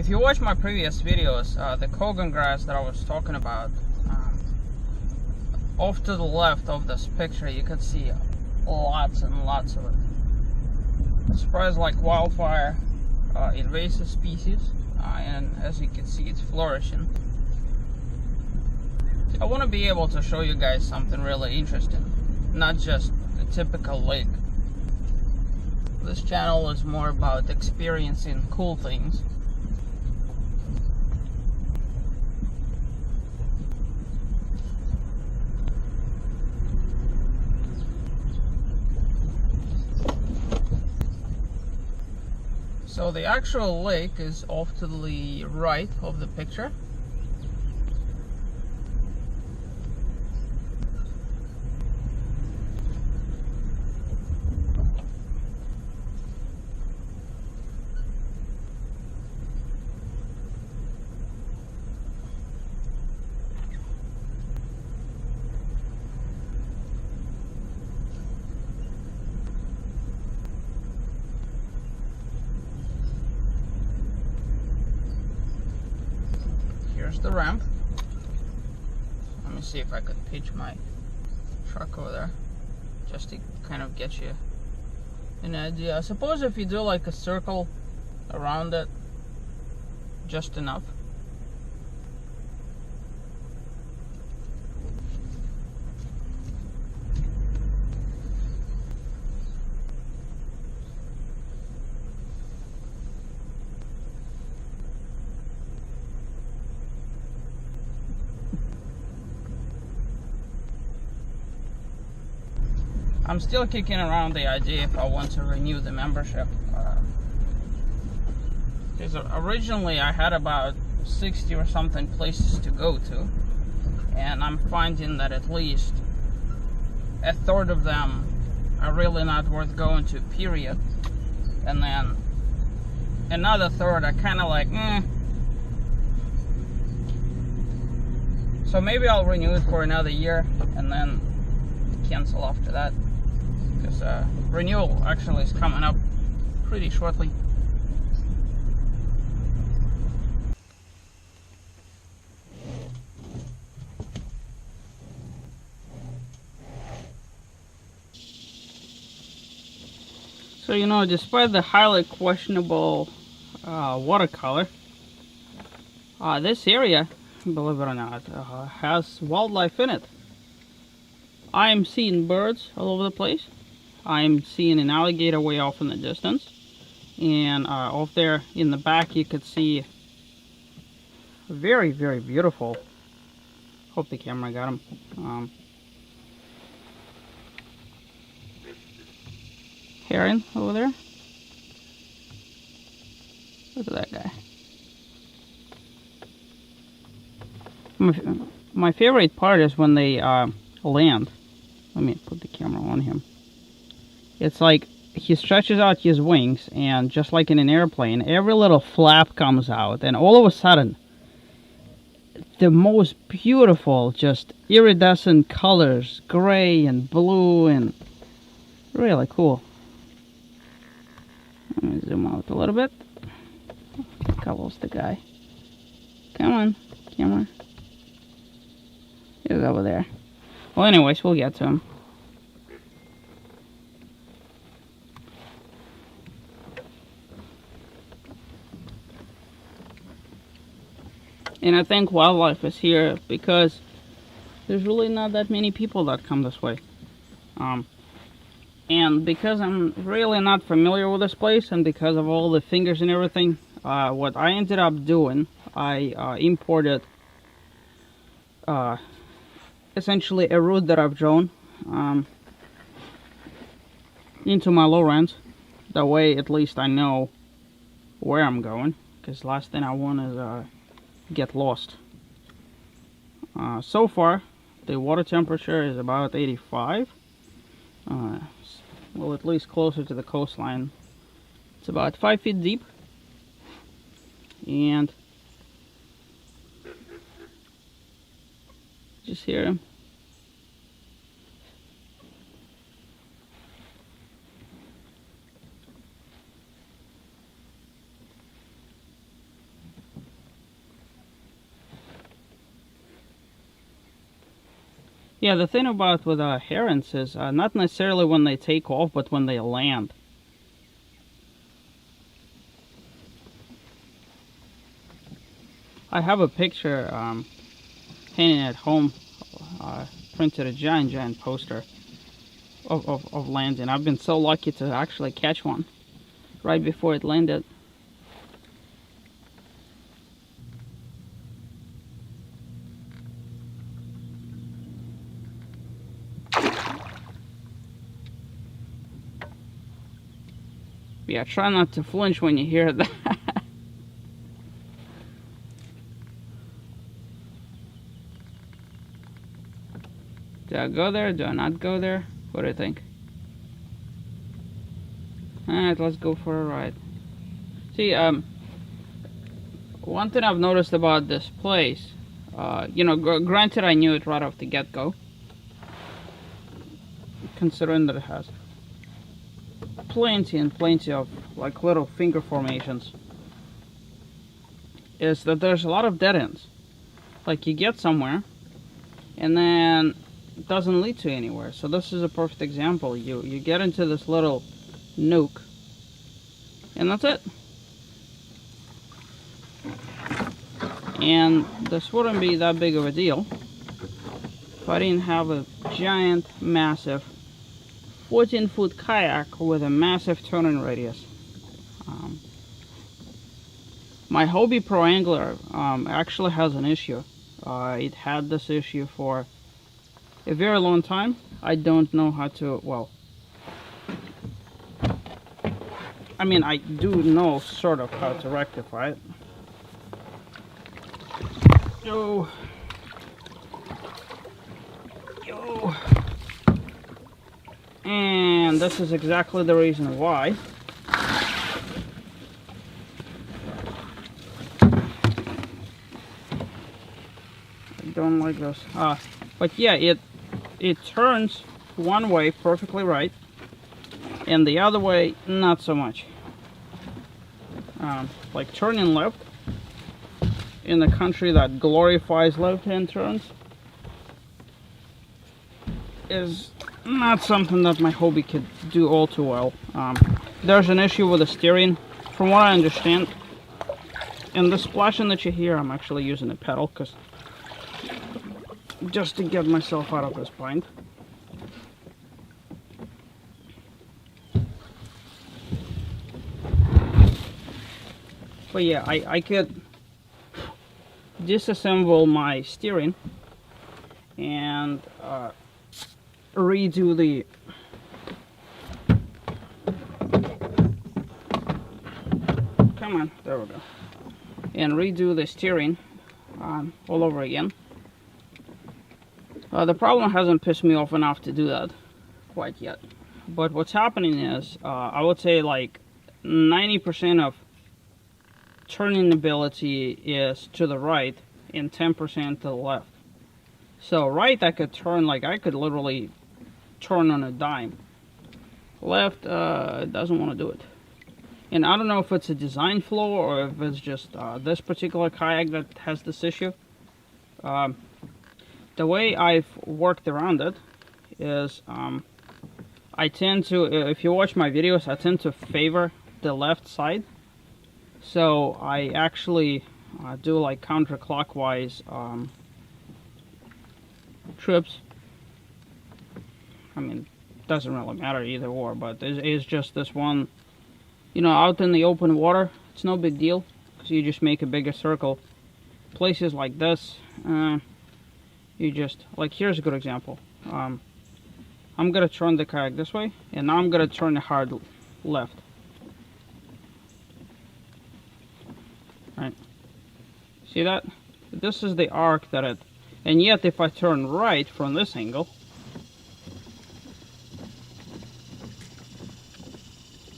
If you watch my previous videos, the Kogan grass that I was talking about, off to the left of this picture you could see lots and lots of it. It spreads like wildfire, invasive species, and as you can see, it's flourishing. I want to be able to show you guys something really interesting, not just a typical lake. This channel is more about experiencing cool things. So the actual lake is off to the right of the picture. Here's the ramp. Let me see if I could pitch my truck over there, just to kind of get you an idea. I suppose if you do like a circle around it, just enough. I'm still kicking around the idea if I want to renew the membership. Because originally I had about 60 or something places to go to, and I'm finding that at least a third of them are really not worth going to, period. And then another third are kind of like, So maybe I'll renew it for another year and then cancel after that. Because renewal actually is coming up pretty shortly. So, you know, despite the highly questionable watercolor, this area, believe it or not, has wildlife in it. I'm seeing birds all over the place. I'm seeing an alligator way off in the distance, and off there in the back you could see a very, very beautiful, hope the camera got him, heron over there. Look at that guy. My favorite part is when they land. Let me put the camera on him. It's like he stretches out his wings, and just like in an airplane, every little flap comes out, and all of a sudden the most beautiful, just iridescent colors, gray and blue, and really cool. Let me zoom out a little bit. How close the guy? Come on, camera. He's over there. Well, anyways, we'll get to him. And I think wildlife is here because there's really not that many people that come this way. And because I'm really not familiar with this place, and because of all the fingers and everything, what I ended up doing, I imported essentially a route that I've drawn into my Lowlands. That way at least I know where I'm going, because last thing I want is get lost. So far the water temperature is about 85. Well, at least closer to the coastline. It's about 5 feet deep, and just hear him. Yeah, the thing about with herons is not necessarily when they take off, but when they land. I have a picture hanging at home, printed a giant poster of landing. I've been so lucky to actually catch one right before it landed. Yeah, try not to flinch when you hear that. Do I go there? Do I not go there? What do you think? Alright, let's go for a ride. See, one thing I've noticed about this place, you know, granted I knew it right off the get-go, considering that it has plenty and plenty of like little finger formations, is that there's a lot of dead ends. Like you get somewhere and then it doesn't lead to anywhere. So this is a perfect example. You get into this little nook and that's it. And this wouldn't be that big of a deal if I didn't have a giant, massive 14-foot kayak with a massive turning radius. My Hobie Pro Angler actually has an issue. It had this issue for a very long time. I don't know how to, well, I mean, I do know sort of how to rectify it. Yo. And this is exactly the reason why. I don't like this. But yeah, it turns one way perfectly right, and the other way not so much. Like turning left in a country that glorifies left-hand turns is not something that my Hobie could do all too well. There's an issue with the steering, from what I understand. And the splashing that you hear, I'm actually using a pedal, just to get myself out of this bind. But yeah, I could disassemble my steering and redo the there we go, and redo the steering all over again. The problem hasn't pissed me off enough to do that quite yet, but what's happening is I would say like 90% of turning ability is to the right and 10% to the left. So right, I could turn, like I could literally turn on a dime. Left, it doesn't want to do it. And I don't know if it's a design flaw or if it's just this particular kayak that has this issue. The way I've worked around it is I tend to, if you watch my videos, I tend to favor the left side. So I actually do like counterclockwise trips. I mean, doesn't really matter either or, but it's just this one, you know, out in the open water, it's no big deal, because you just make a bigger circle. Places like this, you just, like here's a good example. I'm gonna turn the kayak this way, and now I'm gonna turn the hard left. Right, see that? This is the arc that it, and yet if I turn right from this angle,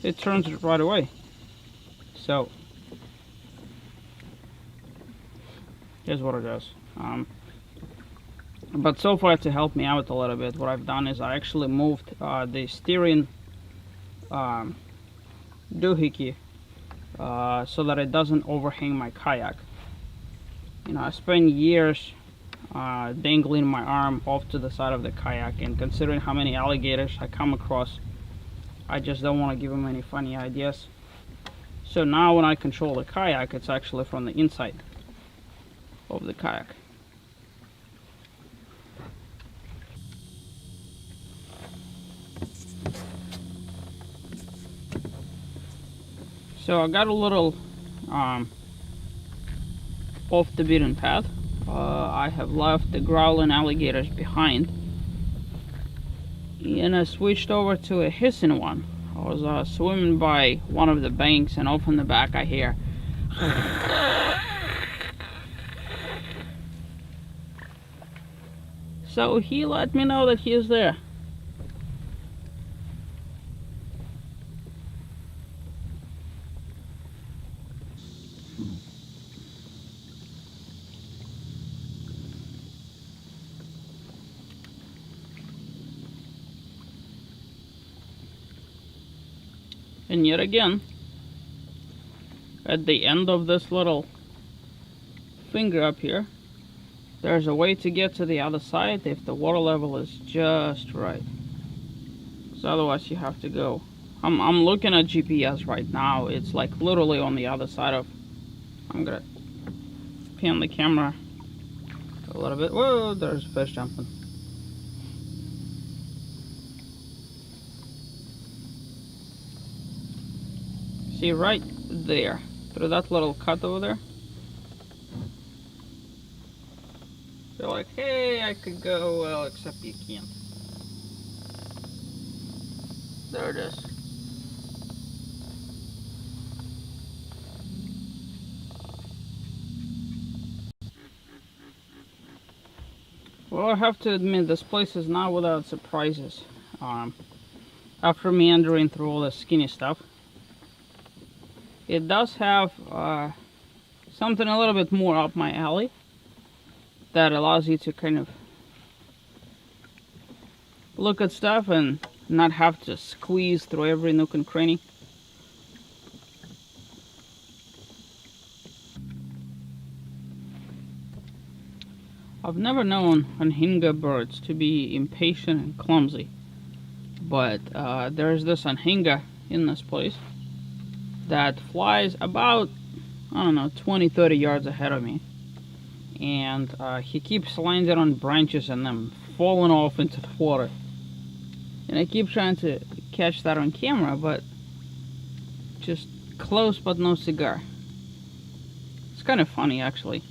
it turns it right away. So here's what it does. But so far, to help me out a little bit, what I've done is I actually moved the steering doohickey so that it doesn't overhang my kayak. You know, I spent years dangling my arm off to the side of the kayak, and considering how many alligators I come across, I just don't want to give them any funny ideas. So now when I control the kayak, it's actually from the inside of the kayak. So I got a little off the beaten path. I have left the growling alligators behind, and I switched over to a hissing one. I was swimming by one of the banks, and off in the back I hear so he let me know that he is there. And yet again, at the end of this little finger up here, there's a way to get to the other side if the water level is just right. So otherwise you have to go. I'm looking at GPS right now. It's like literally on the other side of... I'm gonna pan the camera a little bit. Whoa, there's a fish jumping. See, right there, through that little cut over there. They're like, hey, I could go, well, except you can't. There it is. Well, I have to admit, this place is not without surprises. After meandering through all the skinny stuff, it does have something a little bit more up my alley that allows you to kind of look at stuff and not have to squeeze through every nook and cranny. I've never known anhinga birds to be impatient and clumsy, but there's this anhinga in this place that flies about, I don't know, 20-30 yards ahead of me, and he keeps landing on branches and them falling off into the water, and I keep trying to catch that on camera, but just close but no cigar. It's kind of funny, actually.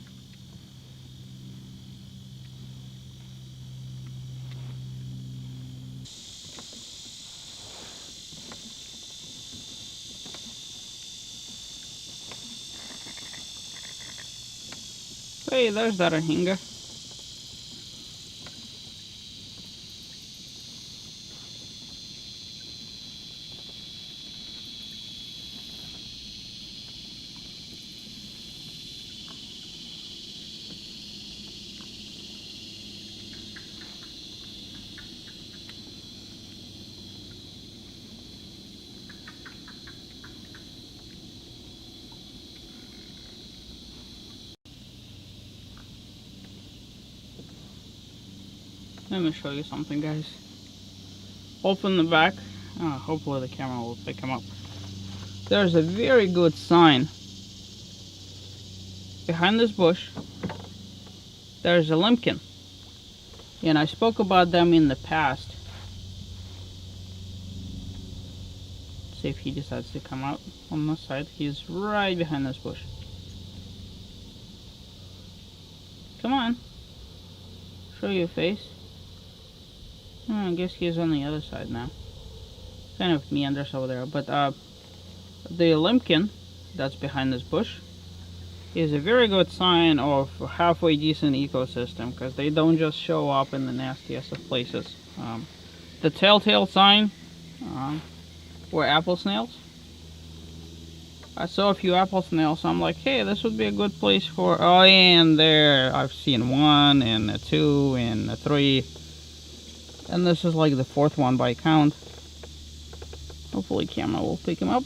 Hey, there's that anhinga. Let me show you something, guys. Open the back. Hopefully the camera will pick him up. There's a very good sign. Behind this bush, there's a limpkin. And I spoke about them in the past. See if he decides to come out on this side. He's right behind this bush. Come on. Show your face. I guess he's on the other side now. Kind of meanders over there. But the limpkin that's behind this bush is a very good sign of a halfway decent ecosystem, because they don't just show up in the nastiest of places. The telltale sign were apple snails. I saw a few apple snails, so I'm like, hey, this would be a good place for... Oh, and there I've seen 1 and a 2 and a 3. And this is like the 4th one by count. Hopefully camera will pick him up.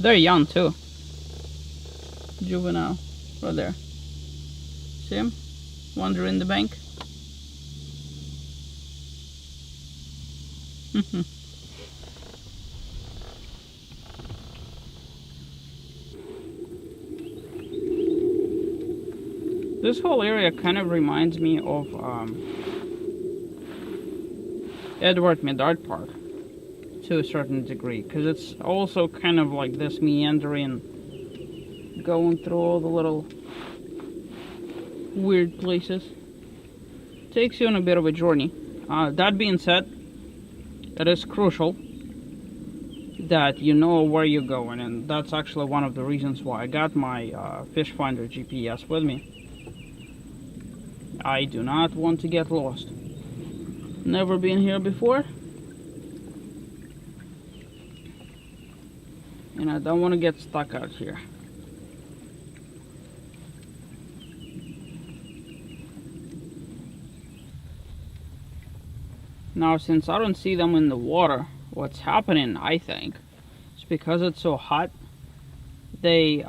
They're young too. Juvenile. Right there. See him? wandering the bank. This whole area kind of reminds me of Edward Medard Park to a certain degree, because it's also kind of like this meandering, going through all the little weird places. Takes you on a bit of a journey. That being said, it is crucial that you know where you're going, and that's actually one of the reasons why I got my fish finder GPS with me. I do not want to get lost. Never been here before, and I don't want to get stuck out here. Now, since I don't see them in the water, what's happening, I think, is because it's so hot, they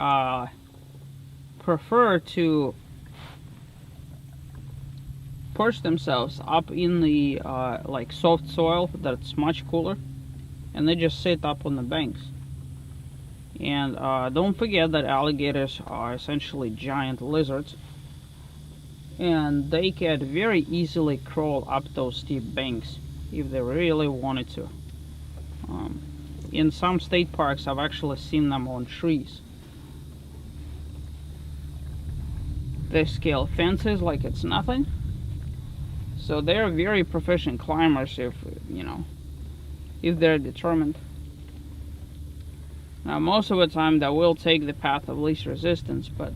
prefer to perch themselves up in the like soft soil that's much cooler, and they just sit up on the banks. And don't forget that alligators are essentially giant lizards, and they can very easily crawl up those steep banks if they really wanted to. In some state parks, I've actually seen them on trees. They scale fences like it's nothing. So they're very proficient climbers if, you know, if they're determined. Now, most of the time they will take the path of least resistance, but